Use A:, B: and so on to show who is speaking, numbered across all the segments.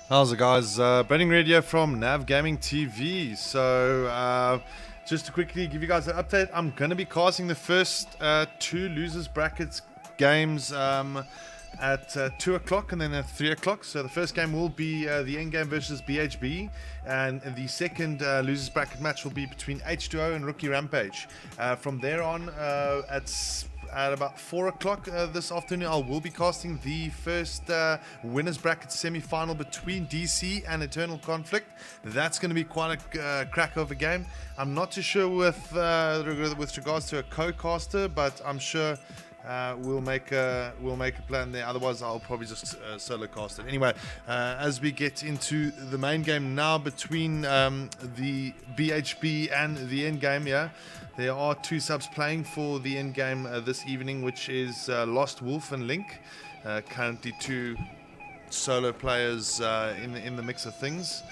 A: How's it, guys? BurningRed here from Nav Gaming TV. Just to quickly give you guys an update, I'm going to be casting the first two losers brackets games at 2 o'clock and then at 3 o'clock. So the first game will be the end game versus BHB, and the second losers bracket match will be between H2O and Rookie Rampage. From there on, at about 4 o'clock this afternoon, I will be casting the first winners bracket semi-final between DC and Eternal Conflict. That's going to be quite a crack of a game. I'm not too sure with regards to a co-caster, but I'm sure we'll make a plan there. Otherwise, I'll probably just solo cast it. Anyway, as we get into the main game now between the BHB and the end game, there are two subs playing for the end game this evening, which is Lost Wolf and Link. Currently, two solo players in the mix of things.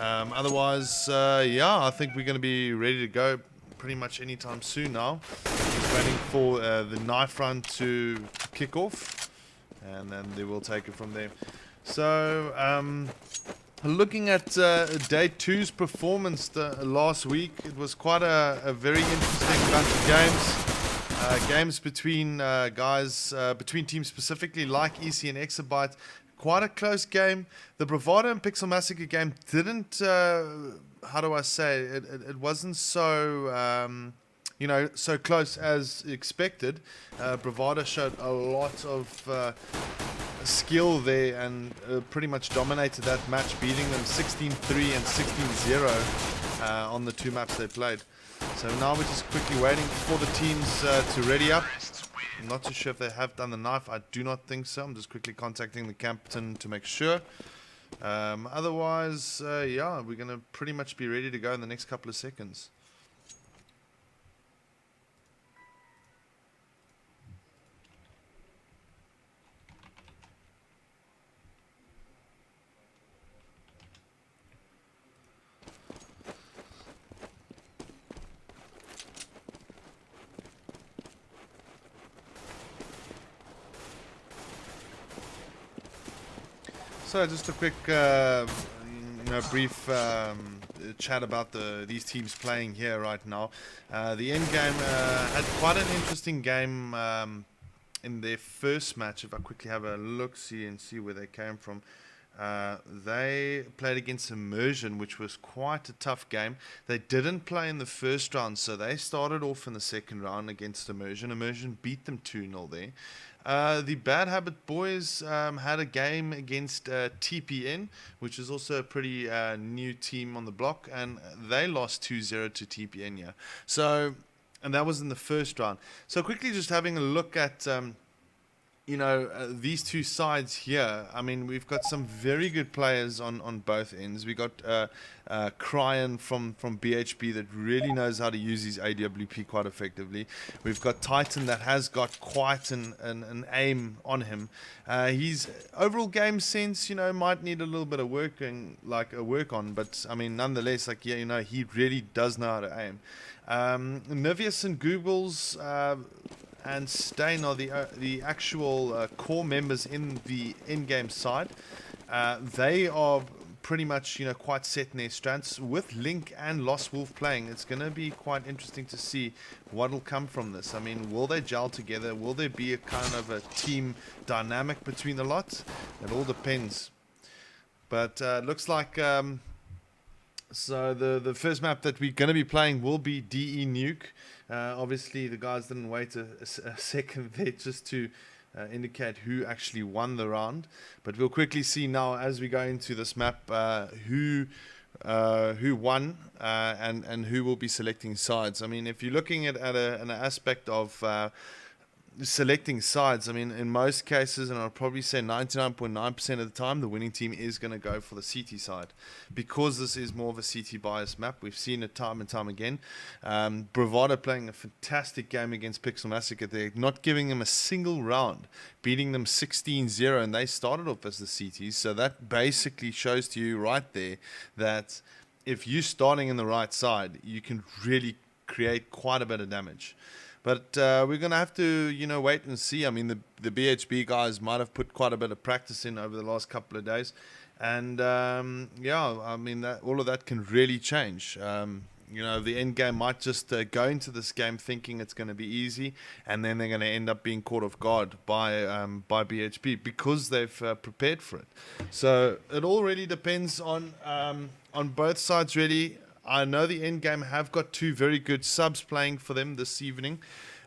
A: Otherwise, I think we're going to be ready to go pretty much anytime soon now. Just waiting for the knife run to kick off, and then they will take it from there. So, looking at day two's performance last week, it was quite a very interesting bunch of games. Games between between teams specifically like EC and Exabyte. Quite a close game. The Bravado and Pixel Massacre game didn't, how do I say, it wasn't so, so close as expected. Bravado showed a lot of skill there and pretty much dominated that match, beating them 16-3 and 16-0 on the two maps they played. So now we're just quickly waiting for the teams to ready up. I'm not too sure if they have done the knife. I do not think so. I'm just quickly contacting the captain to make sure. Otherwise, we're going to pretty much be ready to go in the next couple of seconds. So just a quick, brief chat about these teams playing here right now. The end game had quite an interesting game in their first match. If I quickly have a look-see and see where they came from. They played against Immersion, which was quite a tough game. They didn't play in the first round, so they started off in the second round against Immersion. Immersion beat them 2-0 there. The Bad Habit boys had a game against TPN, which is also a pretty new team on the block, and they lost 2-0 to TPN, yeah. So, and that was in the first round. So quickly just having a look at these two sides here. I mean, we've got some very good players on both ends. We got Cryan from BHB that really knows how to use his AWP quite effectively. We've got Titan that has got quite an aim on him. His overall game sense, might need a little bit of work on, but I mean, nonetheless, he really does know how to aim. Nivius and Googles and Stain are the actual core members in the in-game side. They are pretty much quite set in their strengths. With Link and Lost Wolf playing, it's going to be quite interesting to see what will come from this. I mean, will they gel together? Will there be a kind of a team dynamic between the lot? It all depends. But looks like so the first map that we're going to be playing will be DE Nuke. Obviously, the guys didn't wait a second there just to indicate who actually won the round. But we'll quickly see now as we go into this map who won and who will be selecting sides. I mean, if you're looking at an aspect of selecting sides, I mean, in most cases, and I'll probably say 99.9% of the time, the winning team is going to go for the CT side, because this is more of a CT biased map. We've seen it time and time again. Bravado playing a fantastic game against Pixel Massacre. They're not giving them a single round, beating them 16-0, and they started off as the CTs. So that basically shows to you right there that if you're starting in the right side, you can really create quite a bit of damage. But we're going to have to, wait and see. I mean, the BHB guys might have put quite a bit of practice in over the last couple of days. And yeah, I mean, all of that can really change. The end game might just go into this game thinking it's going to be easy, and then they're going to end up being caught off guard by BHB because they've prepared for it. So it all really depends on both sides, really. I know the end game have got two very good subs playing for them this evening.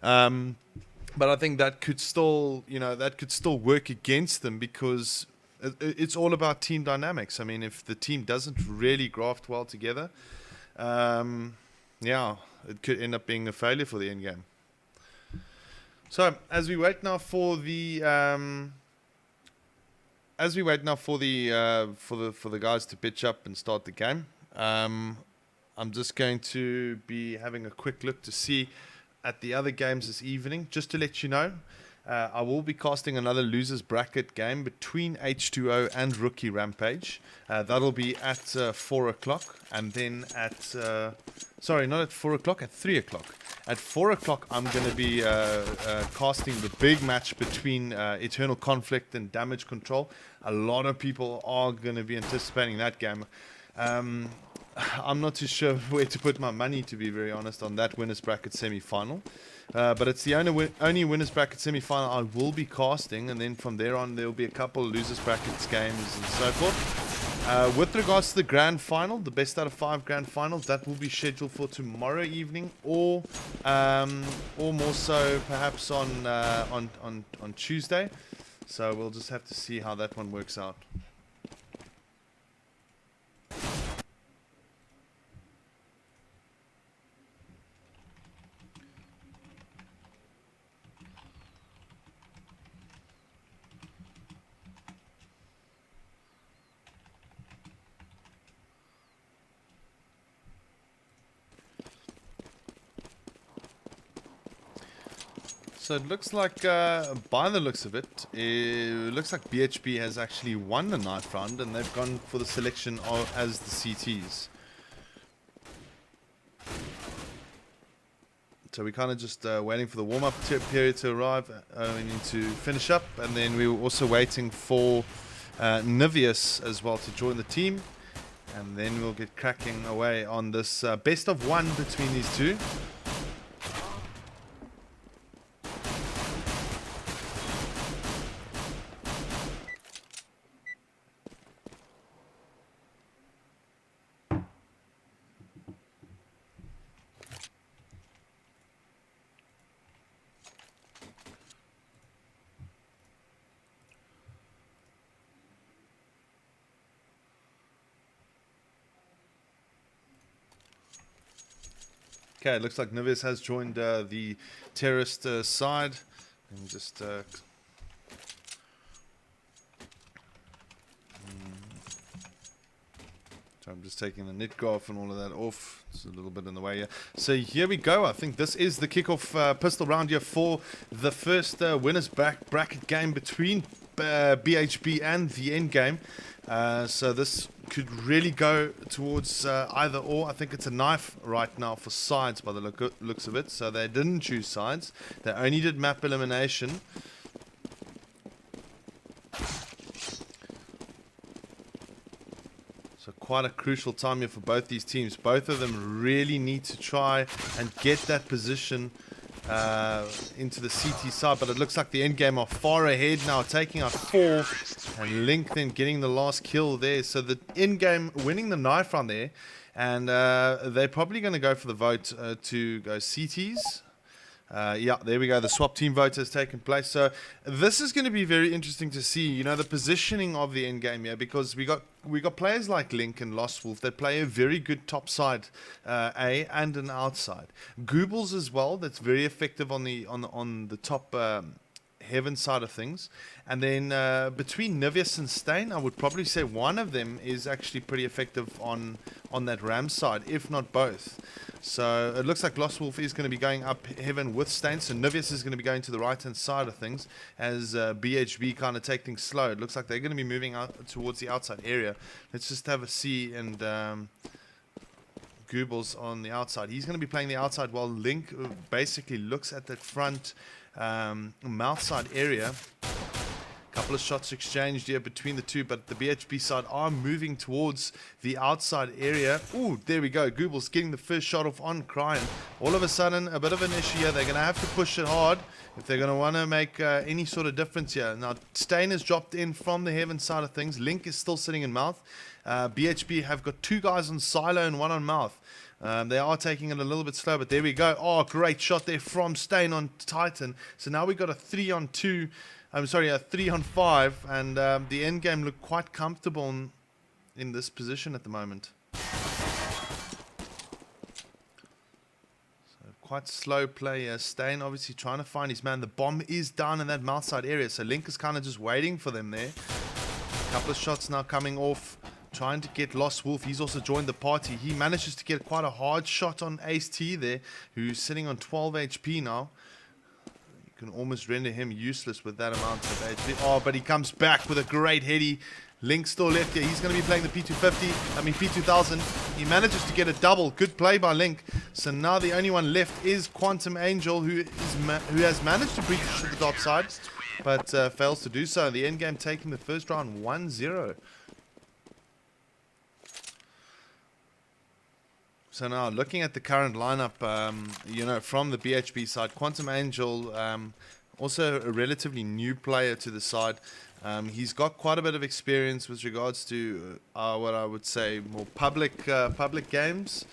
A: But I think that could still, work against them because it's all about team dynamics. I mean, if the team doesn't really graft well together, yeah, it could end up being a failure for the end game. So as we wait now for the for the guys to pitch up and start the game, I'm just going to be having a quick look to see at the other games this evening. Just to let you know, I will be casting another losers bracket game between H2O and Rookie Rampage. That'll be at 4 o'clock, and then at not at 4 o'clock, at 3 o'clock. At 4 o'clock, I'm going to be casting the big match between Eternal Conflict and Damage Control. A lot of people are going to be anticipating that game. I'm not too sure where to put my money, to be very honest, on that winners bracket semi-final. But it's the only winners bracket semi-final I will be casting, and then from there on there will be a couple of losers brackets games and so forth. With regards to the grand final, the best out of 5 grand finals, that will be scheduled for tomorrow evening, or more so perhaps on Tuesday. So we'll just have to see how that one works out. So it looks like, by the looks of it, it looks like BHB has actually won the knife round, and they've gone for the selection as the CTs. So we're kind of just waiting for the warm-up period to arrive. We need to finish up, and then we were also waiting for Nivius as well to join the team, and then we'll get cracking away on this best of one between these two. Okay, it looks like Nivius has joined the terrorist side. And just so I'm just taking the net graph and all of that off. It's a little bit in the way here. So here we go. I think this is the kickoff pistol round here for the first winners bracket game between BHB and the end game. So this could really go towards either or. I think it's a knife right now for sides by the looks of it. So they didn't choose sides. They only did map elimination. So quite a crucial time here for both these teams. Both of them really need to try and get that position into the CT side, but it looks like the end game are far ahead now, taking up 4, and Link then getting the last kill there. So the end game winning the knife round there, and they're probably going to go for the vote to go CTs. Yeah, there we go. The swap team vote has taken place. So this is going to be very interesting to see, you know, the positioning of the end game here, because we got players like Link and Lost Wolf that play a very good top side A and an outside. Goobles as well, that's very effective on the top heaven side of things. And then between Nivius and Stain, I would probably say one of them is actually pretty effective on that Ram side, if not both. So it looks like Lost Wolf is going to be going up heaven with Stain. So Nivius is going to be going to the right hand side of things as BHB kind of take things slow. It looks like they're going to be moving out towards the outside area. Let's just have a see. And Goobles on the outside. He's going to be playing the outside while Link basically looks at that front mouth side area. Couple Couple of shots exchanged here between the two, but the BHB side are moving towards the outside area. Ooh, there we go. Google's getting the first shot off on Cryan. All of a sudden, a bit of an issue here. They're going to have to push it hard if they're going to want to make any sort of difference here. Now, Stain has dropped in from the heaven side of things. Link is still sitting in mouth. BHB have got 2 guys on silo and 1 on mouth. They are taking it a little bit slow, but there we go. Oh, great shot there from Stain on Titan. So now we've got a 3-on-2. I'm sorry, a 3-on-5, and the end game looked quite comfortable in this position at the moment. So quite slow play here. Stain obviously trying to find his man. The bomb is down in that mouth side area, so Link is kind of just waiting for them there. A couple of shots now coming off, trying to get Lost Wolf. He's also joined the party. He manages to get quite a hard shot on Ace T there, who's sitting on 12 HP now. Can almost render him useless with that amount of HP. Oh, but he comes back with a great heady. Link still left here. He's going to be playing the P2000. He manages to get a double. Good play by Link. So now the only one left is Quantum Angel, who has managed to breach to the top side, but fails to do so. The end game taking the first round 1-0. So now, looking at the current lineup, from the BHB side, Quantum Angel, also a relatively new player to the side. He's got quite a bit of experience with regards to what I would say more public games,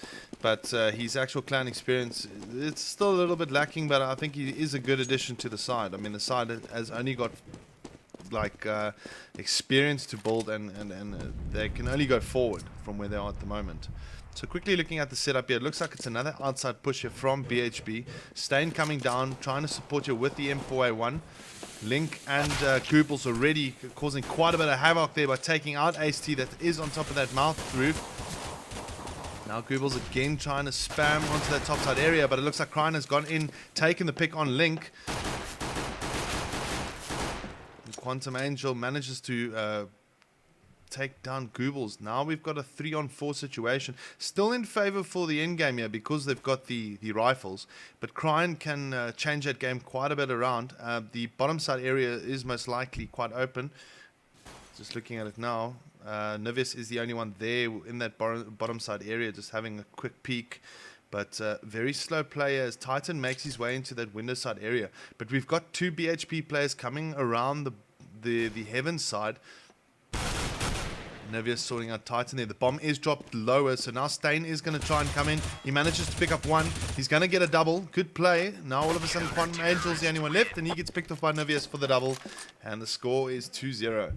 A: but his actual clan experience, it's still a little bit lacking, but I think he is a good addition to the side. I mean, the side has only got experience to build, and they can only go forward from where they are at the moment. So quickly looking at the setup here, it looks like it's another outside push here from BHB. Stain coming down, trying to support you with the M4A1. Link and Gooble's already causing quite a bit of havoc there by taking out Ace T that is on top of that mouth roof. Now Gooble's again trying to spam onto that top side area, but it looks like Cryan has gone in, taken the pick on Link. And Quantum Angel manages to take down Goobles. Now we've got a 3-on-4 situation, still in favor for the end game here because they've got the rifles, but Cryan can change that game quite a bit around. The bottom side area is most likely quite open. Just looking at it now, Nivis is the only one there in that bottom side area, just having a quick peek. But very slow player as Titan makes his way into that window side area. But we've got 2 BHP players coming around the heaven side. Nivius sorting out Titan there. The bomb is dropped lower, so now Stain is going to try and come in. He manages to pick up 1. He's going to get a double. Good play. Now all of a sudden Quantum Angel's the only one left, and he gets picked off by Nivius for the double. And the score is 2-0.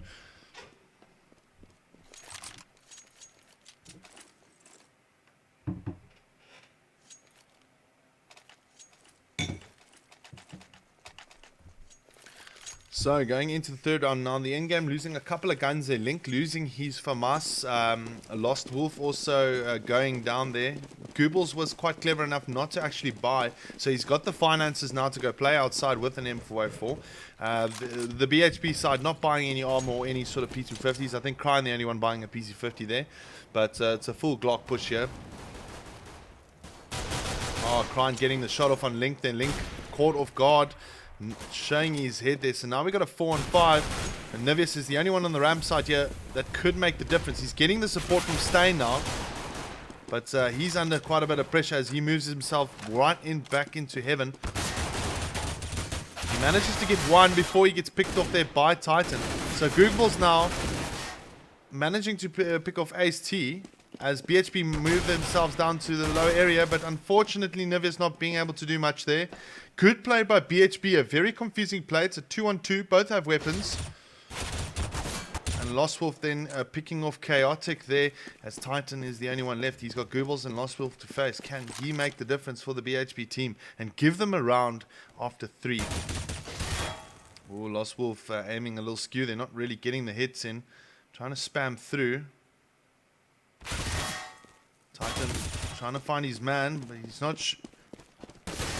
A: So going into the third round now, the end game losing a couple of guns there. Link losing his FAMAS, Lost Wolf also going down there. Goobles was quite clever enough not to actually buy, so he's got the finances now to go play outside with an M4A4. The BHP side not buying any armor or any sort of P250s. I think Cryan the only one buying a PC50 there, but it's a full Glock push here. Oh, Cryan getting the shot off on Link, then Link caught off guard, showing his head there. So now we got a 4-on-5, and Nivius is the only one on the ramp side here that could make the difference. He's getting the support from Stain now, but he's under quite a bit of pressure as he moves himself right back into heaven. He manages to get 1 before he gets picked off there by Titan. So Google's now managing to pick off Ace T as BHP move themselves down to the low area, but unfortunately Nivius not being able to do much there. Good play by BHB, a very confusing play. It's a 2-on-2, both have weapons. And Lost Wolf then picking off Chaotic there, as Titan is the only one left. He's got Goobles and Lost Wolf to face. Can he make the difference for the BHB team and give them a round after 3? Oh, Lost Wolf aiming a little skew. They're not really getting the hits in. Trying to spam through. Titan trying to find his man, but he's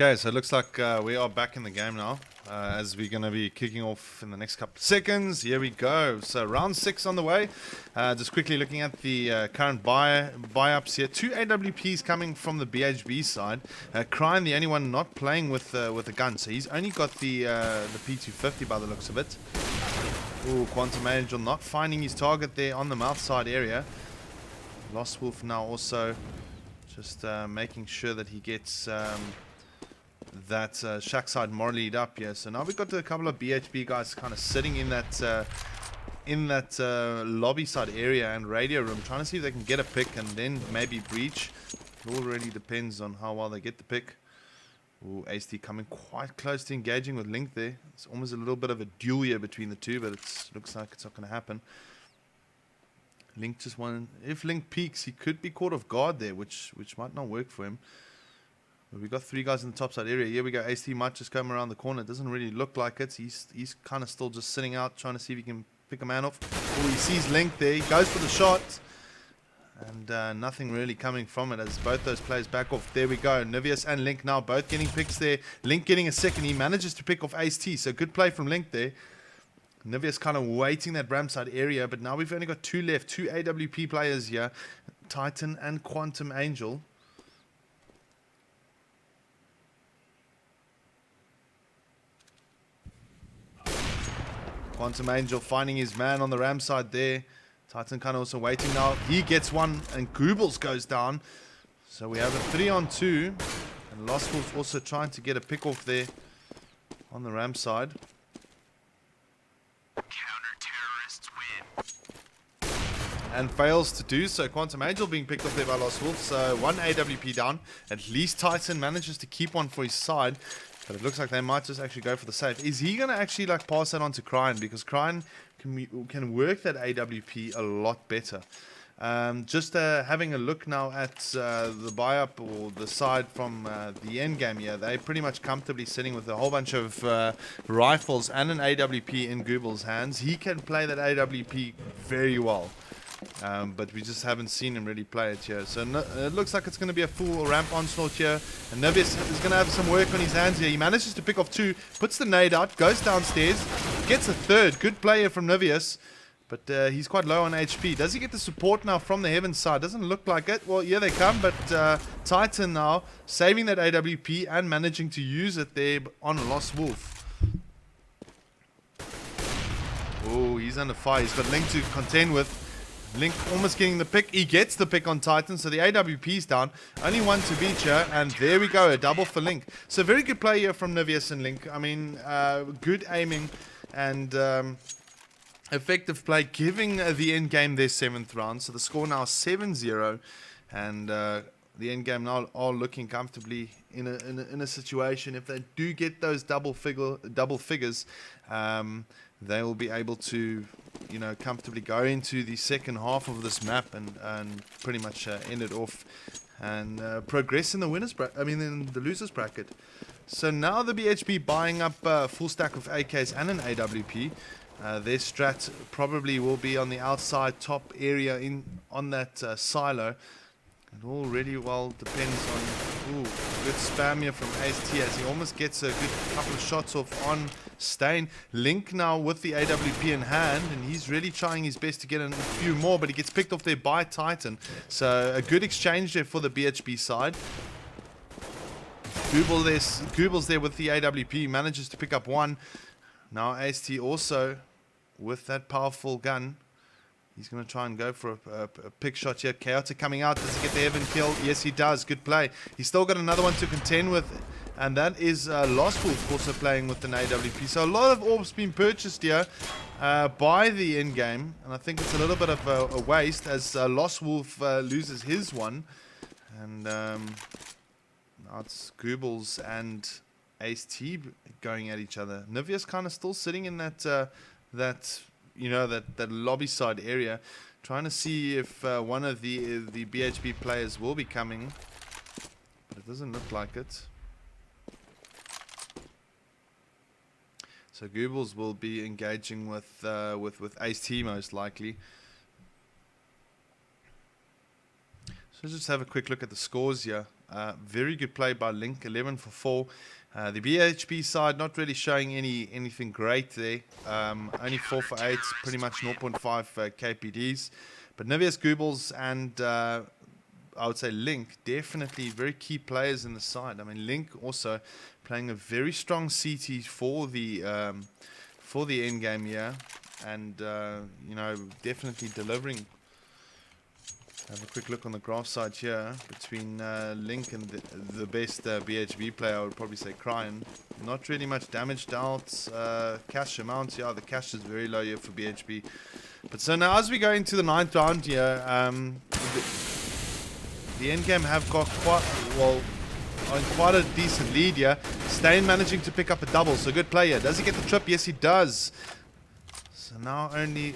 A: Okay, so it looks like we are back in the game now, as we're going to be kicking off in the next couple of seconds. Here we go. So round 6 on the way. Just quickly looking at the current buy-ups here. 2 AWPs coming from the BHB side. Cryan, the only one not playing with a gun, so he's only got the P250 by the looks of it. Ooh, Quantum Angel not finding his target there on the mouth side area. Lost Wolf now also just making sure that he gets that shack side more lead up here. So now we've got a couple of BHB guys kind of sitting in that lobby side area and radio room, trying to see if they can get a pick and then maybe breach. It all really depends on how well they get the pick. Ooh, AST coming quite close to engaging with Link there. It's almost a little bit of a duel here between the two, but it looks like it's not going to happen. Link just won. If Link peeks, he could be caught off guard there, which might not work for him. But we've got 3 guys in the top side area. Here we go. AST might just come around the corner. It doesn't really look like it. He's kind of still just sitting out, trying to see if he can pick a man off. Oh, he sees Link there. He goes for the shot. And nothing really coming from it as both those players back off. There we go. Nivius and Link now both getting picks there. Link getting a second. He manages to pick off AST. So good play from Link there. Nivius kind of waiting that ramp side area. But now we've only got 2 left. 2 AWP players here. Titan and Quantum Angel. Quantum Angel finding his man on the ram side there. Titan kind of also waiting now. He gets one and Goobles goes down. So we have a 3-on-2. And Lost Wolf also trying to get a pick off there on the ram side.
B: Counter-terrorists win.
A: And fails to do so. Quantum Angel being picked off there by Lost Wolf. So 1 AWP down. At least Titan manages to keep one for his side. But it looks like they might just actually go for the save. Is he going to actually like pass that on to Cryan? Because Cryan can work that AWP a lot better. Just having a look now at the buy-up or the side from the end game here. They're pretty much comfortably sitting with a whole bunch of rifles and an AWP in Google's hands. He can play that AWP very well. But we just haven't seen him really play it here. So it looks like it's going to be a full ramp onslaught here. And Nivius is going to have some work on his hands here. He manages to pick off 2, puts the nade out, goes downstairs, gets a 3rd. Good player from Nivius. But he's quite low on HP. Does he get the support now from the heaven side? Doesn't look like it. Well, here they come. But Titan now saving that AWP and managing to use it there on Lost Wolf. Oh, he's under fire. He's got Link to contend with. Link almost getting the pick. He gets the pick on Titan, so the AWP's down. Only 1 to beat here, and there we go, a double for Link. So very good play here from Nivius and Link. I mean, good aiming and effective play, giving the end game their 7th round. So the score now 7-0, and the end game now are looking comfortably in a situation. If they do get those double figures, they will be able to, you know, comfortably go into the second half of this map and pretty much end it off and progress in the in the losers bracket. So now the BHB buying up a full stack of AKs and an AWP. Their strat probably will be on the outside top area on that silo. It all really well depends on good spam here from AST as he almost gets a good couple of shots off on Stain. Link now with the AWP in hand, and he's really trying his best to get a few more, but he gets picked off there by Titan. So a good exchange there for the BHB side. Google's there with the AWP, manages to pick up 1. Now AST also with that powerful gun. He's going to try and go for a pick shot here. Chaotic coming out. Does he get the Evan kill? Yes, he does. Good play. He's still got another one to contend with. And that is Lost Wolf also playing with an AWP. So a lot of orbs being purchased here by the end game. And I think it's a little bit of a waste as Lost Wolf loses his one. And now it's Goobles and AST going at each other. Nivius kind of still sitting in that lobby side area, trying to see if one of the BHB players will be coming, but it doesn't look like it. So Goobles will be engaging with AST most likely. So let's just have a quick look at the scores here. Very good play by Link, 11 for 4. The BHB side not really showing anything great there. Only 4 for 8, pretty much 0.5 KPDs. But Nivius, Goebbels, and I would say Link, definitely very key players in the side. I mean, Link also playing a very strong CT for the end game here, and you know, definitely delivering. Have a quick look on the graph side here between Link and the best BHB player. I would probably say Cryan. Not really much damage dealt. Cash amounts, yeah, the cash is very low here for BHB. But so now as we go into the 9th round here, the end game have got quite a decent lead here. Stain managing to pick up a double, so good play here. Does he get the trip? Yes, he does. So now only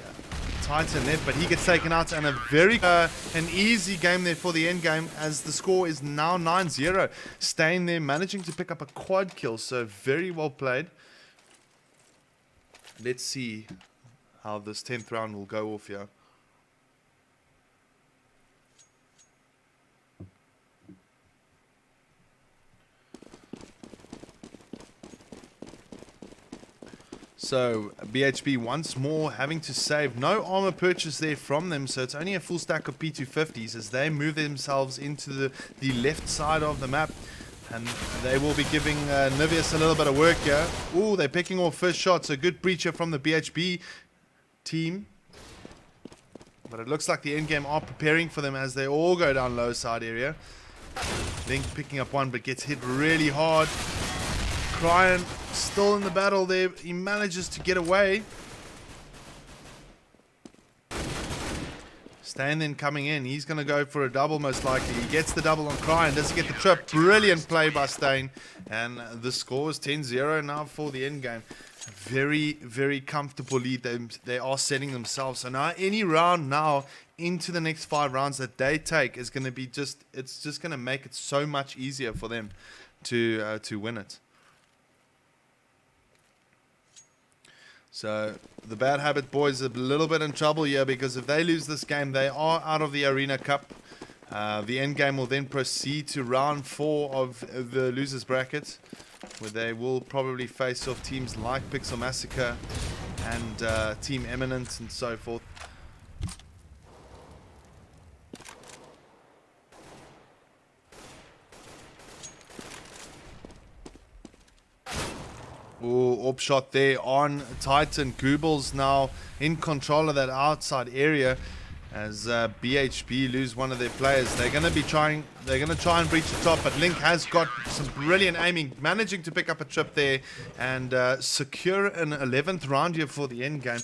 A: Titan left, but he gets taken out, and a very an easy game there for the end game, as the score is now 9-0. Stain there managing to pick up a quad kill, so very well played. Let's see how this 10th round will go off here. So BHB once more having to save. No armor purchase there from them, so it's only a full stack of P250s as they move themselves into the left side of the map. And they will be giving Nivius a little bit of work here. Ooh, they're picking off first shots. A good breach here from the BHB team. But it looks like the endgame are preparing for them as they all go down low side area. Link picking up one but gets hit really hard. Cryan still in the battle there. He manages to get away. Stain then coming in. He's going to go for a double most likely. He gets the double on Cryan. Does he get the trip? Brilliant play by Stain. And the score is 10-0 now for the end game. Very, very comfortable lead they are setting themselves. So now any round now into the next 5 rounds that they take is going to be it's just going to make it so much easier for them to win it. So the Bad Habit boys are a little bit in trouble here, because if they lose this game, they are out of the Arena Cup. The end game will then proceed to round 4 of the losers bracket, where they will probably face off teams like Pixel Massacre and Team Eminent and so forth. Ooh, up shot there on Titan. Goebbels now in control of that outside area as BHB lose one of their players. They're going to try and breach the top, but Link has got some brilliant aiming, managing to pick up a trip there and secure an 11th round here for the end game.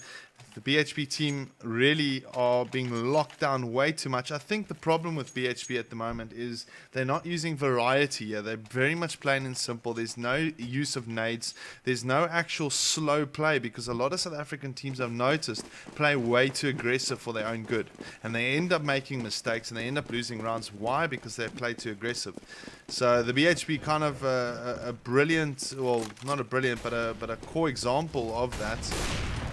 A: The BHB team really are being locked down way too much. I think the problem with BHB at the moment is they're not using variety here. They're very much plain and simple. There's no use of nades. There's no actual slow play, because a lot of South African teams, I've noticed, play way too aggressive for their own good. And they end up making mistakes and they end up losing rounds. Why? Because they play too aggressive. So the BHB kind of a brilliant, well, not a brilliant, but a core example of that.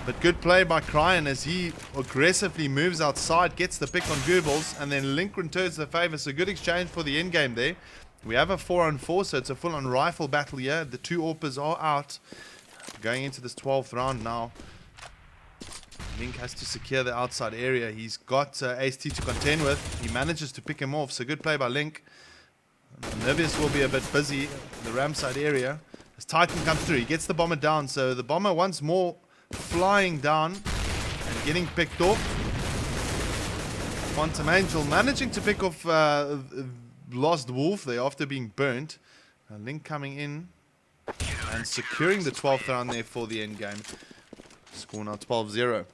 A: But good play by Cryan as he aggressively moves outside, gets the pick on Goebbels, and then Link returns the favor. So good exchange for the end game there. We have a 4-on-4, so it's a full-on rifle battle here. The 2 AWPers are out. Going into this 12th round now. Link has to secure the outside area. He's got AST to contend with. He manages to pick him off, so good play by Link. Nivius will be a bit busy in the ram side area. As Titan comes through, he gets the bomber down. So the bomber once more flying down and getting picked off. Quantum Angel managing to pick off Lost Wolf there after being burnt. Link coming in and securing the 12th round there for the end game. Score now 12-0.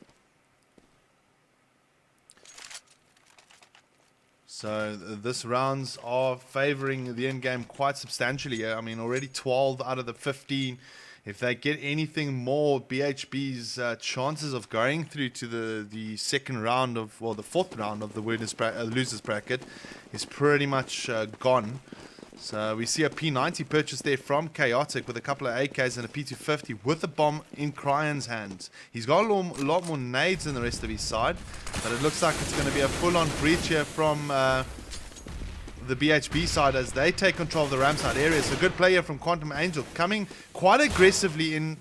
A: So this rounds are favoring the end game quite substantially here. I mean, already 12 out of the 15. If they get anything more, BHB's chances of going through to the second round of, well, the 4th round of the losers bracket is pretty much gone. So we see a P90 purchase there from Chaotic with a couple of AKs and a P250 with a bomb in Cryan's hands. He's got a lot more nades than the rest of his side, but it looks like it's going to be a full-on breach here from the BHB side as they take control of the ramp side area. It's a good player from Quantum Angel coming quite aggressively in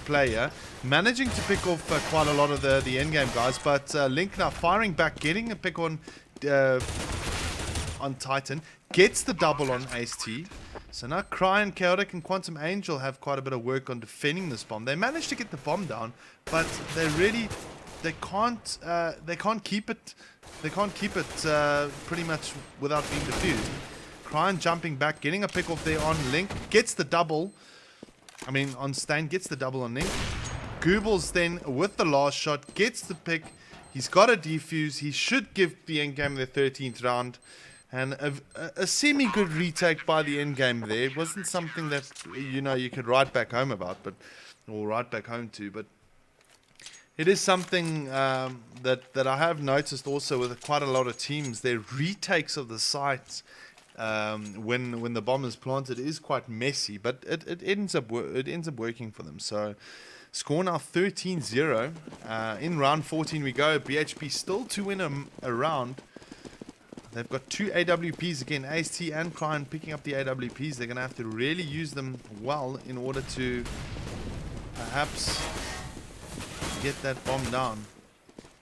A: play here, managing to pick off quite a lot of the end game guys. But Link now firing back, getting a pick on Titan, gets the double on Ace T. So now Cry and Chaotic and Quantum Angel have quite a bit of work on defending this bomb. They managed to get the bomb down, but they can't keep it. They can't keep it pretty much without being defused. Cry jumping back, getting a pick off there on Link, gets the double. I mean, on Stain, gets the double on Link. Goobles then with the last shot, gets the pick. He's got a defuse. He should give the endgame the 13th round. And a semi-good retake by the endgame there. It wasn't something that, you know, you could write back home about, or write back home to. But it is something that I have noticed also with quite a lot of teams. Their retakes of the sites when the bomb is planted is quite messy, but it ends up working for them. So score now 13-0. In round 14 we go. BHB still to win a round. They've got 2 AWPs again, AST and Cry picking up the AWPs. They're going to have to really use them well in order to perhaps get that bomb down.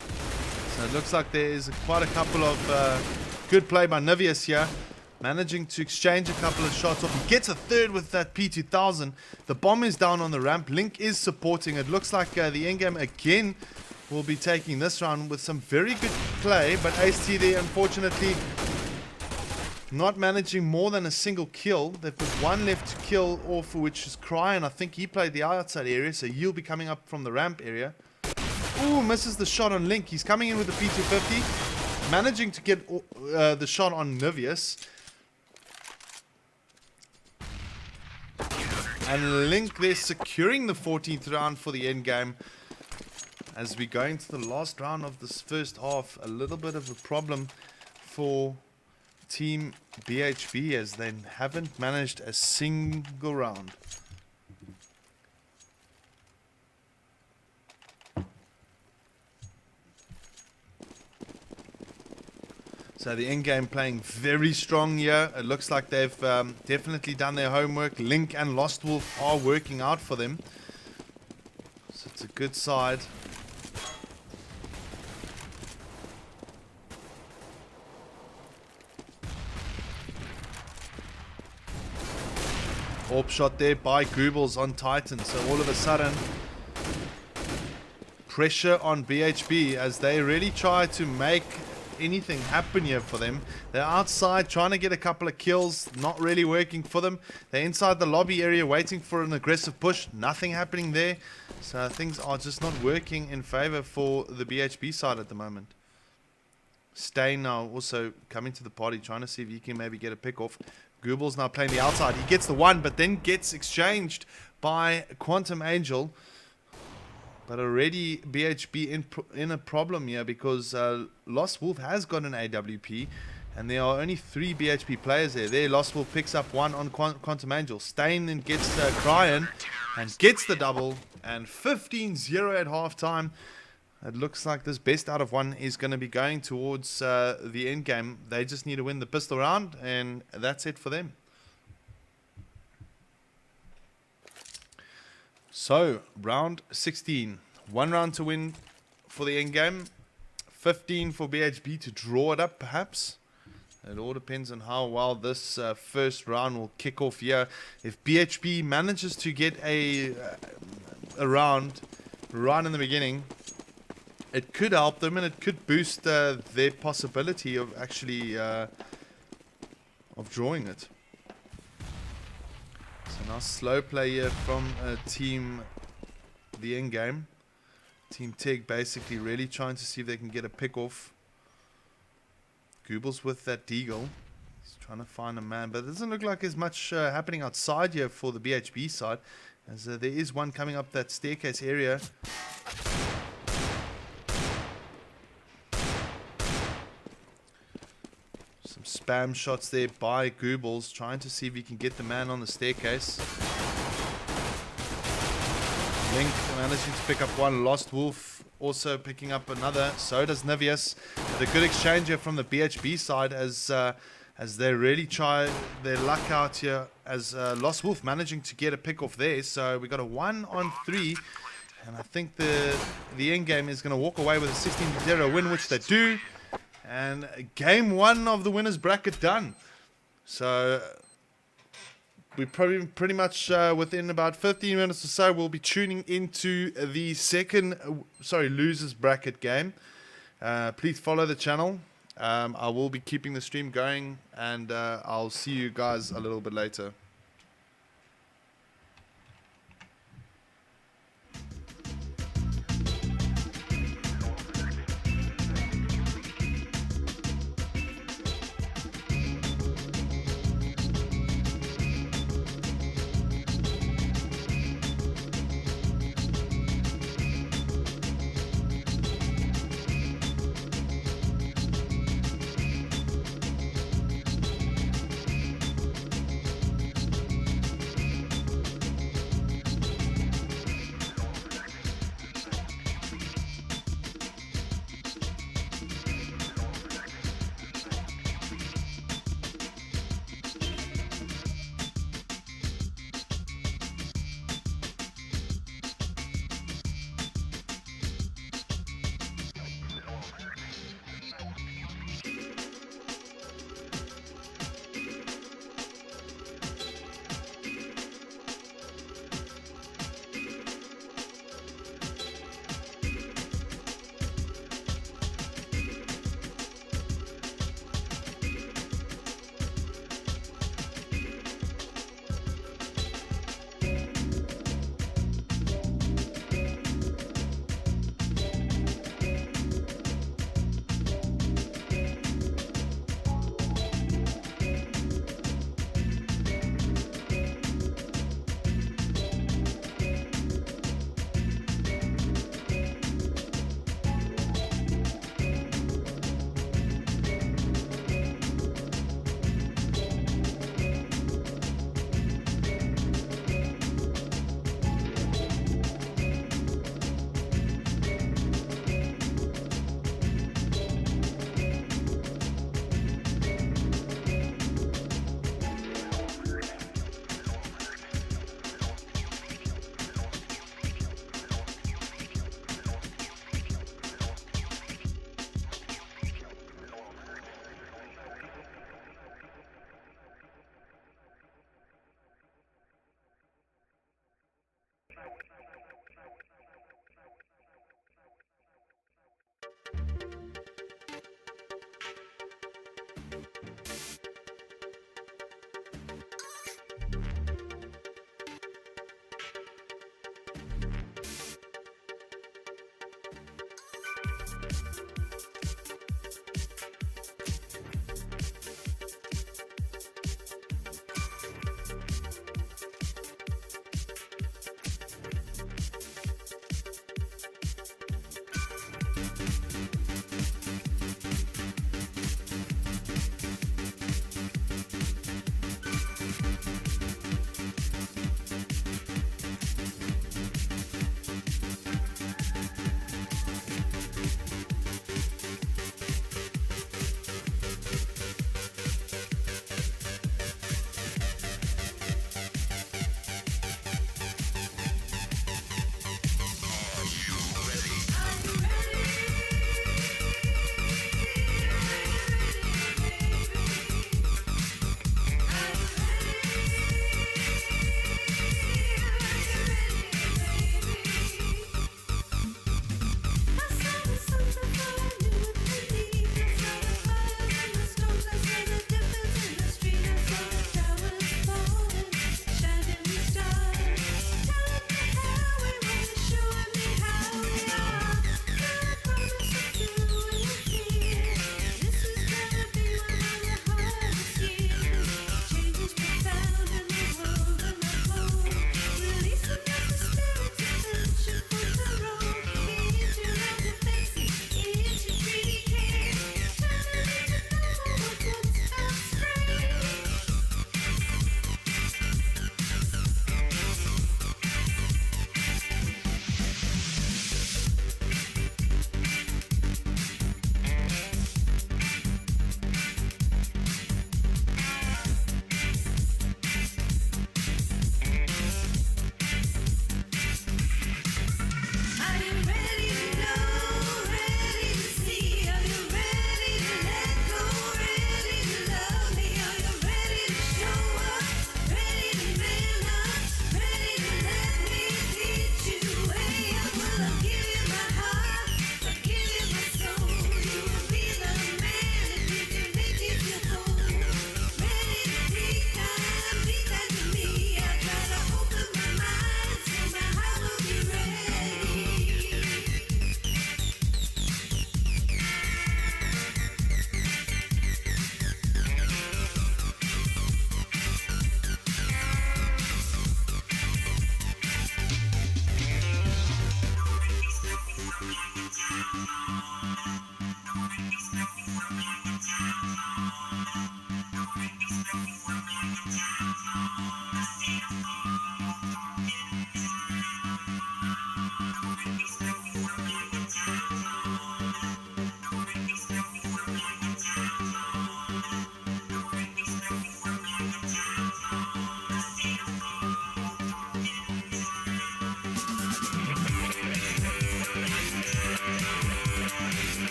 A: So it looks like there is quite a couple of good play by Nivius here, managing to exchange a couple of shots off. He gets a third with that P2000. The bomb is down on the ramp. Link is supporting. It looks like the endgame again will be taking this round with some very good play, but Ace-T there unfortunately not managing more than a single kill. They've got one left to kill off, which is Cry, and I think he played the outside area, so he'll be coming up from the ramp area. Ooh, misses the shot on Link. He's coming in with the P250, managing to get the shot on Nivius. And Link there securing the 14th round for the endgame. As we go into the last round of this first half, a little bit of a problem for Team BHB as they haven't managed a single round. So the endgame playing very strong here. It looks like they've definitely done their homework. Link and Lost Wolf are working out for them. So it's a good side. Orb shot there by Goobles on Titan. So all of a sudden, pressure on BHB as they really try to make anything happen here for them. They're outside trying to get a couple of kills, not really working for them. They're inside the lobby area waiting for an aggressive push, nothing happening there. So things are just not working in favor for the BHB side at the moment. Stain now also coming to the party, trying to see if he can maybe get a pick off. Google's now playing the outside. He gets the one, but then gets exchanged by Quantum Angel. But already BHB in a problem here because Lost Wolf has got an AWP. And there are only 3 BHB players there. Lost Wolf picks up one on Quantum Angel. Stain then gets Cryan and gets the double. And 15-0 at halftime. It looks like this best out of one is going to be going towards the end game. They just need to win the pistol round, and that's it for them. So, round 16. 1 round to win for the end game. 15 for BHB to draw it up, perhaps. It all depends on how well this first round will kick off here. If BHB manages to get a round right in the beginning, it could help them and it could boost their possibility of actually of drawing it. So now slow play here from team the end game. Team teG basically really trying to see if they can get a pick off. Goobles with that deagle. He's trying to find a man, but it doesn't look like there's much happening outside here for the BHB side, as there is one coming up that staircase area. Some spam shots there by Goobles, trying to see if he can get the man on the staircase. Link managing to pick up one. Lost Wolf also picking up another. So does Nivius. The good exchange here from the BHB side as as they really try their luck out here, as Lost Wolf managing to get a pick off there. So we got a 1-on-3, and I think the end game is going to walk away with a 16-0 win, which they do, and game 1 of the winners bracket done. So we probably pretty much within about 15 minutes or so we'll be tuning into the losers bracket game. Please follow the channel. I will be keeping the stream going, and I'll see you guys a little bit later.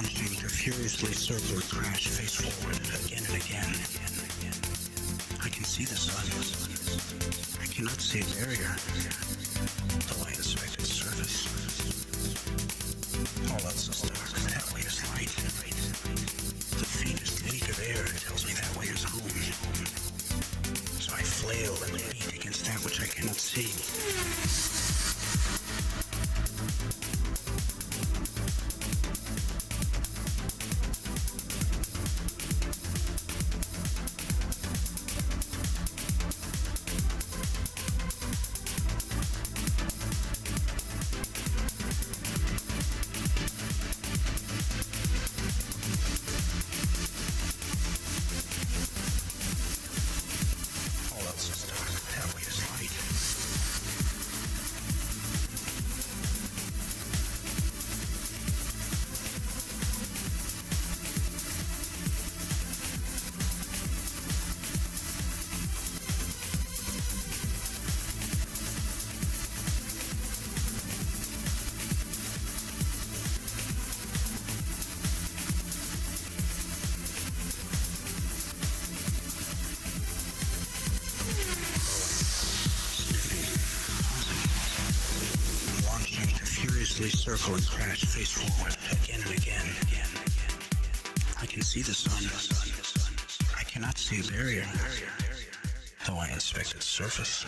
C: launching to furiously circle and crash face forward again and again. I can see the sun. I cannot see a barrier, though I inspect its surface. All else is dark, that way is light. The faintest leak of air tells me that way is home. So I flail and beat against that which I cannot see. Circle and crash face forward again and again. I can see the sun. I cannot see a barrier, though I inspect its surface.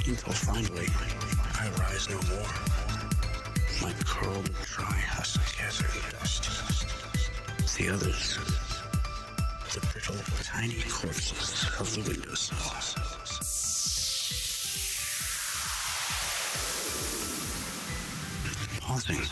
C: Until finally, I rise no more. My curled, dry husk gathered in dust. The others, the brittle, tiny corpses of the windowsill. Pausing.